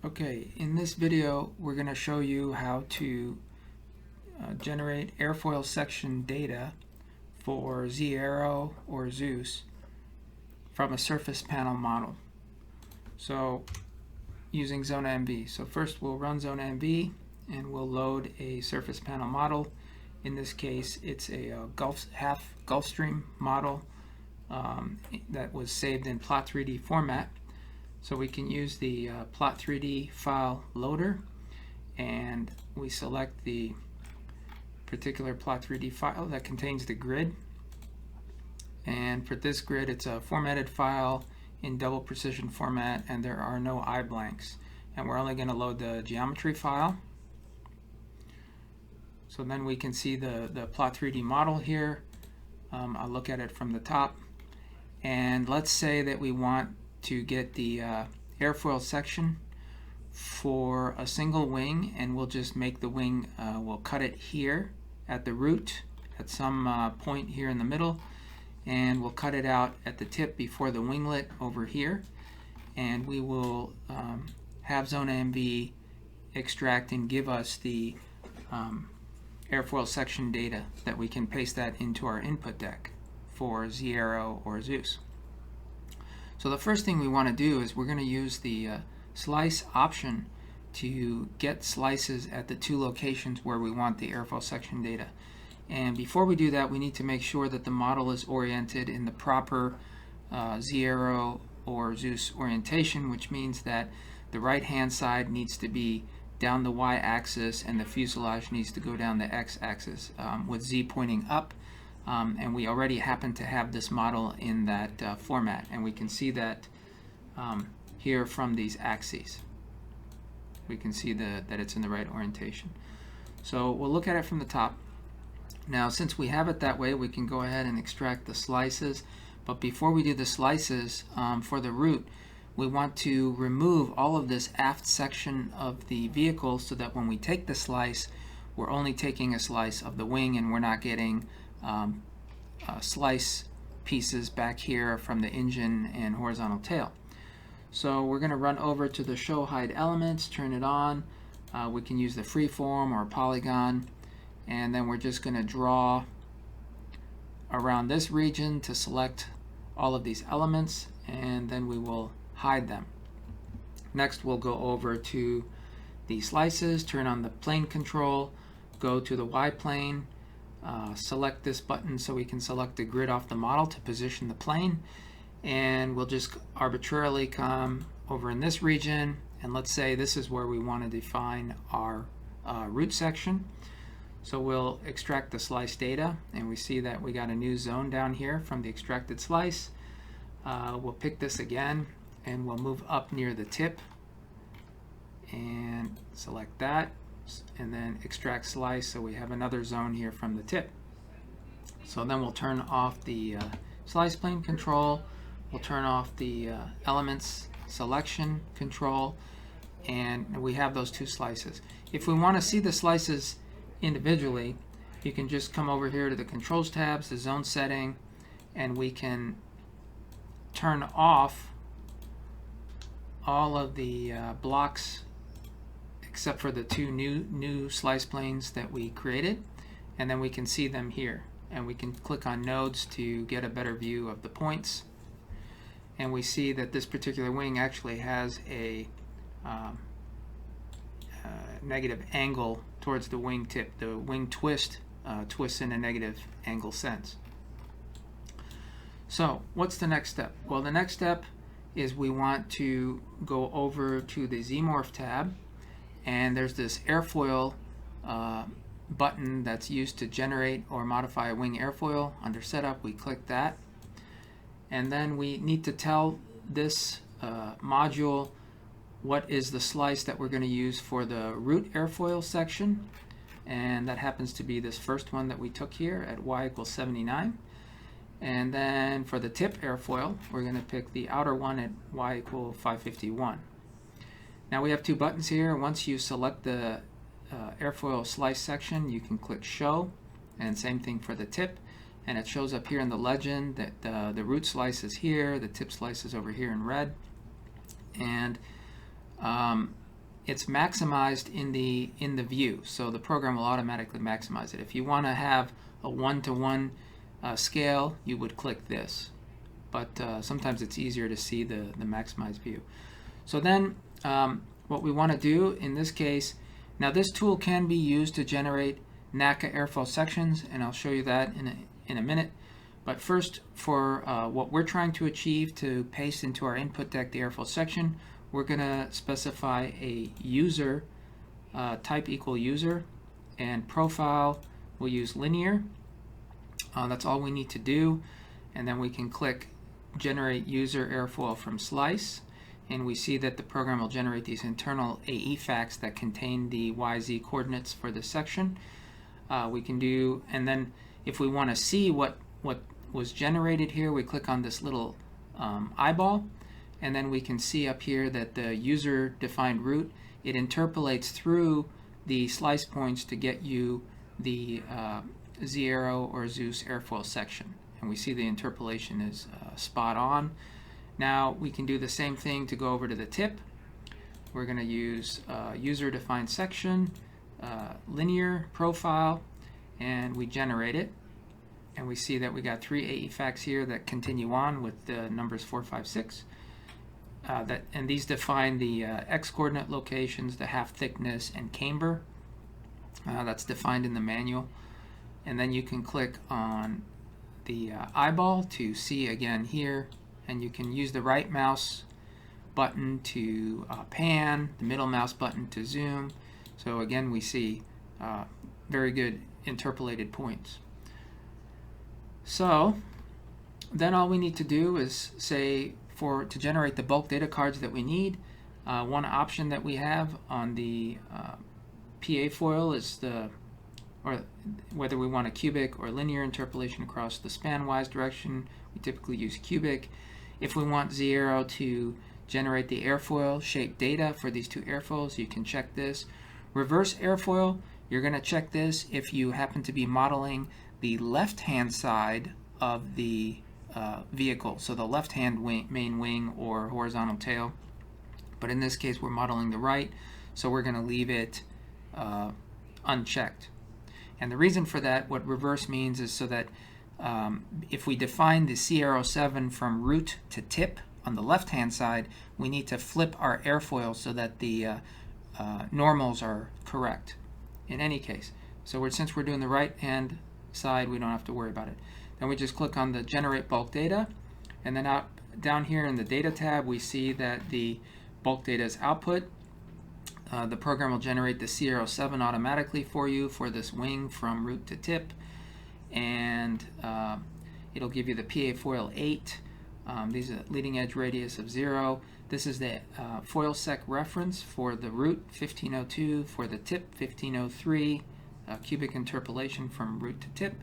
Okay, in this video we're going to show you how to generate airfoil section data for ZAERO or ZEUS from a surface panel model. So using ZONA-MV. So first we'll run ZONA-MV and we'll load a surface panel model. In this case it's a half Gulfstream model that was saved in Plot3D format. So we can use the Plot3D file loader, and we select the particular Plot3D file that contains the grid. And for this grid, it's a formatted file in double precision format, and there are no eye blanks. And we're only going to load the geometry file. So then we can see the Plot3D model here. I'll look at it from the top. And let's say that we want to get the airfoil section for a single wing, and we'll just make the wing, we'll cut it here at the root at some point here in the middle, and we'll cut it out at the tip before the winglet over here, and we will have ZONA-MV extract and give us the airfoil section data that we can paste that into our input deck for ZAERO or ZEUS. So the first thing we want to do is we're going to use the slice option to get slices at the two locations where we want the airfoil section data. And before we do that, we need to make sure that the model is oriented in the proper ZAERO or ZEUS orientation, which means that the right hand side needs to be down the y-axis and the fuselage needs to go down the x-axis with Z pointing up. And we already happen to have this model in that format, and we can see that here from these axes. We can see that it's in the right orientation. So we'll look at it from the top. Now, since we have it that way, we can go ahead and extract the slices. But before we do the slices for the root, we want to remove all of this aft section of the vehicle so that when we take the slice, we're only taking a slice of the wing and we're not getting slice pieces back here from the engine and horizontal tail. So we're going to run over to the show hide elements, turn it on. We can use the freeform or polygon, and then we're just going to draw around this region to select all of these elements, and then we will hide them. Next we'll go over to the slices, turn on the plane control, go to the Y plane, select this button so we can select the grid off the model to position the plane, and we'll just arbitrarily come over in this region, and let's say this is where we want to define our root section. So we'll extract the slice data, and we see that we got a new zone down here from the extracted slice. We'll pick this again and we'll move up near the tip and select that, and then extract slice, so we have another zone here from the tip. So then we'll turn off the slice plane control, we'll turn off the elements selection control, and we have those two slices. If we want to see the slices individually, you can just come over here to the controls tabs, the zone setting, and we can turn off all of the blocks except for the two new slice planes that we created, and then we can see them here, and we can click on nodes to get a better view of the points. And we see that this particular wing actually has a negative angle towards the wing tip. The wing twist twists in a negative angle sense. So what's the next step? Well, the next step is we want to go over to the Z-Morph tab, and there's this airfoil button that's used to generate or modify a wing airfoil. Under setup, we click that, and then we need to tell this module what is the slice that we're going to use for the root airfoil section, and that happens to be this first one that we took here at y=79. And then for the tip airfoil, we're going to pick the outer one at y=551. Now we have two buttons here. Once you select the airfoil slice section, you can click show, and same thing for the tip, and it shows up here in the legend that the root slice is here, the tip slice is over here in red, and it's maximized in the view, so the program will automatically maximize it. If you want to have a one-to-one scale, you would click this, but sometimes it's easier to see the maximized view. So then what we want to do in this case, now this tool can be used to generate NACA airfoil sections, and I'll show you that in a minute. But first, for what we're trying to achieve to paste into our input deck the airfoil section, we're going to specify a user, type equal user, and profile we'll use linear. That's all we need to do, and then we can click generate user airfoil from slice, and we see that the program will generate these internal AEFACTs that contain the YZ coordinates for this section. We can do, and then if we want to see what was generated here, we click on this little eyeball, and then we can see up here that the user defined route, it interpolates through the slice points to get you the ZAERO or ZEUS airfoil section, and we see the interpolation is spot on. Now we can do the same thing to go over to the tip. We're going to use user defined section, linear profile, and we generate it, and we see that we got 3 AEFACTs here that continue on with the numbers 4, 5, 6. And these define the X coordinate locations, the half thickness, and camber. That's defined in the manual. And then you can click on the eyeball to see again here, and you can use the right mouse button to pan, the middle mouse button to zoom. So again, we see very good interpolated points. So then all we need to do is say to generate the bulk data cards that we need. One option that we have on the Aifoil is whether we want a cubic or linear interpolation across the span-wise direction. We typically use cubic. If we want ZAERO to generate the airfoil shape data for these two airfoils, you can check this. Reverse airfoil, you're going to check this if you happen to be modeling the left-hand side of the vehicle, so the left-hand main wing or horizontal tail. But in this case, we're modeling the right, so we're going to leave it unchecked. And the reason for that, what reverse means is so that if we define the CAERO7 from root to tip on the left-hand side, we need to flip our airfoil so that the normals are correct in any case. So since we're doing the right-hand side, we don't have to worry about it. Then we just click on the generate bulk data, and then down here in the data tab, we see that the bulk data is output. The program will generate the CAERO7 automatically for you for this wing from root to tip, and it'll give you the Aifoil 8. These are leading edge radius of 0. This is the FOILSEC reference for the root 1502, for the tip 1503, cubic interpolation from root to tip.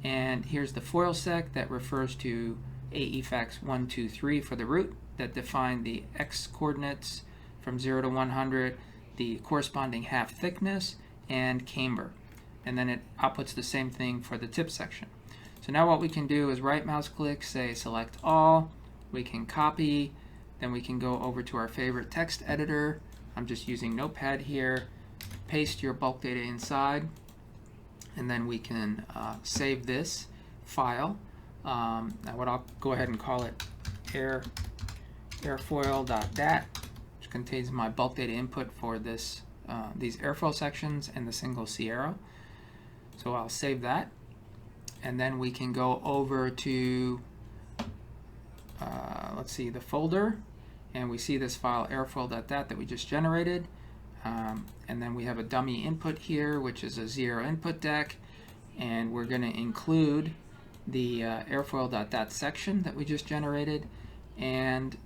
And here's the FOILSEC that refers to AEFACTs 1, 2, 3 for the root that define the X coordinates from 0 to 100, the corresponding half thickness, and camber. And then it outputs the same thing for the tip section. So now what we can do is right mouse click, say select all, we can copy, then we can go over to our favorite text editor. I'm just using Notepad here, paste your bulk data inside, and then we can save this file. Now I'll go ahead and call it airfoil.dat, which contains my bulk data input for these airfoil sections and the single CAERO. So I'll save that, and then we can go over to let's see, the folder, and we see this file airfoil.dat that we just generated. And then we have a dummy input here, which is a ZAERO input deck, and we're going to include the airfoil.dat section that we just generated, and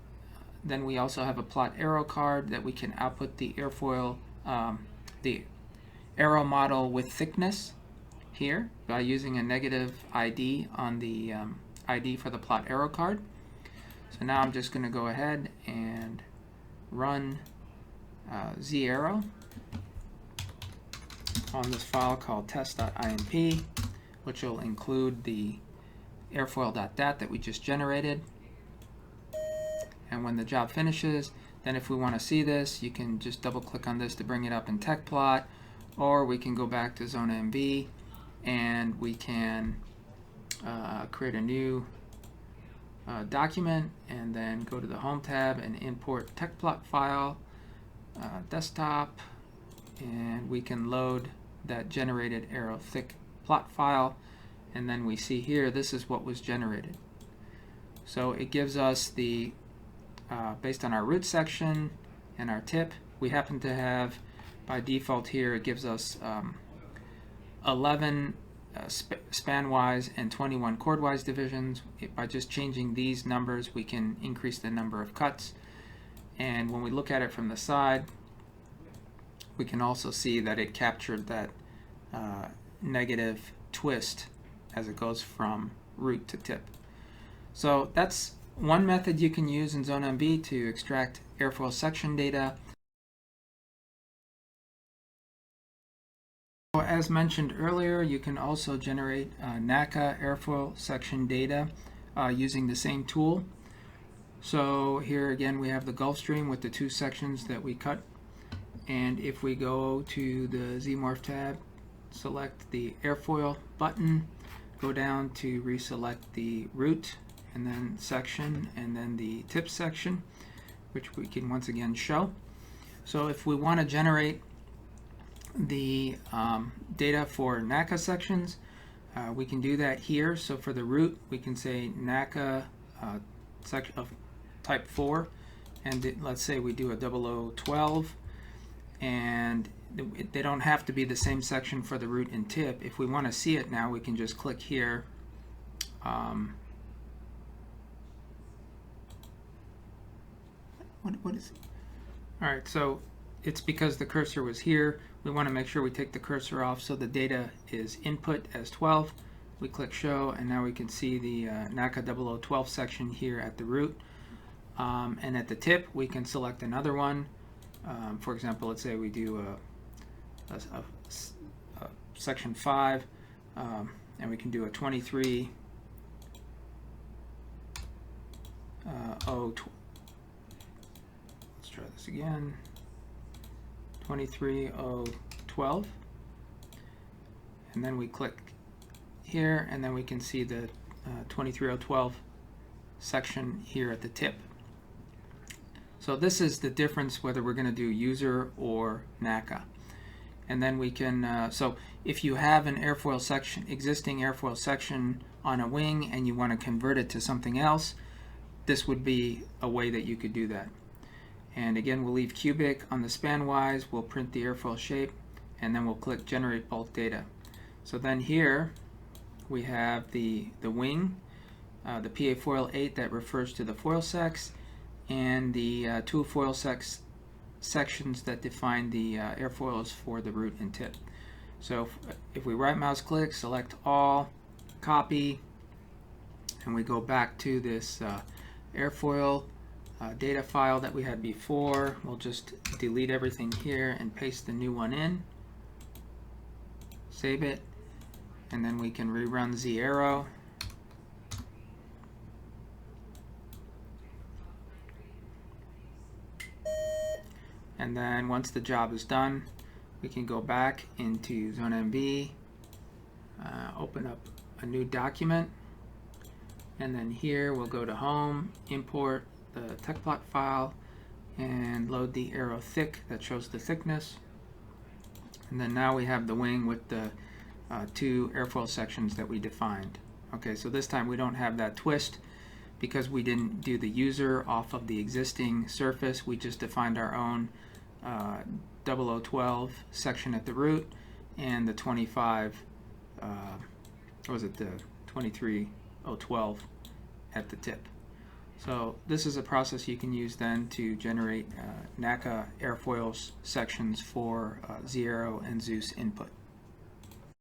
then we also have a plot arrow card that we can output the airfoil, the arrow model with thickness here by using a negative ID on the ID for the plot arrow card. So now I'm just going to go ahead and run ZAERO on this file called test.inp, which will include the airfoil.dat that we just generated. And when the job finishes, Then if we want to see this, you can just double click on this to bring it up in TechPlot, or we can go back to ZONA-MV and we can create a new document and then go to the Home tab and import TechPlot file, desktop, and we can load that generated arrow thick plot file, and then we see here this is what was generated. So it gives us the based on our root section and our tip, we happen to have by default here it gives us 11 span-wise and 21 chord-wise divisions. By just changing these numbers we can increase the number of cuts, and when we look at it from the side we can also see that it captured that negative twist as it goes from root to tip. So that's one method you can use in ZONA-MV to extract airfoil section data. As mentioned earlier, you can also generate NACA airfoil section data using the same tool. So here again we have the Gulf Stream with the two sections that we cut, and if we go to the ZMorph tab, select the airfoil button, go down to reselect the root and then section and then the tip section, which we can once again show. So if we want to generate the data for NACA sections, we can do that here. So for the root we can say NACA section of type 4, and let's say we do a 0012, and they don't have to be the same section for the root and tip. If we want to see it now, we can just click here. What is it? Alright, so it's because the cursor was here. We want to make sure we take the cursor off so the data is input as 12. We click show, and now we can see the NACA 0012 section here at the root. And at the tip we can select another one. For example, let's say we do a section 5, and we can do a 23 let's try this again, 23012, and then we click here, and then we can see the 23012 section here at the tip. So this is the difference whether we're going to do user or NACA. And then we can, so if you have an airfoil section, existing airfoil section on a wing, and you want to convert it to something else, this would be a way that you could do that. And again, we'll leave cubic on the span-wise, we'll print the airfoil shape, and then we'll click generate bulk data. So then here we have the wing, the PA foil 8 that refers to the FOILSECs, and the two FOILSEC sections that define the airfoils for the root and tip. So if we right mouse click, select all, copy, and we go back to this airfoil data file that we had before, we'll just delete everything here and paste the new one in, save it, and then we can rerun ZAERO. And then once the job is done, we can go back into ZONA-MV, open up a new document, and then here we'll go to Home, import the TechPlot file, and load the arrow thick that shows the thickness. And then now we have the wing with the two airfoil sections that we defined. Okay, so this time we don't have that twist because we didn't do the user off of the existing surface. We just defined our own 0012 section at the root and the 25, what was it, the 23012 at the tip. So this is a process you can use then to generate NACA airfoils sections for ZAERO and ZEUS input.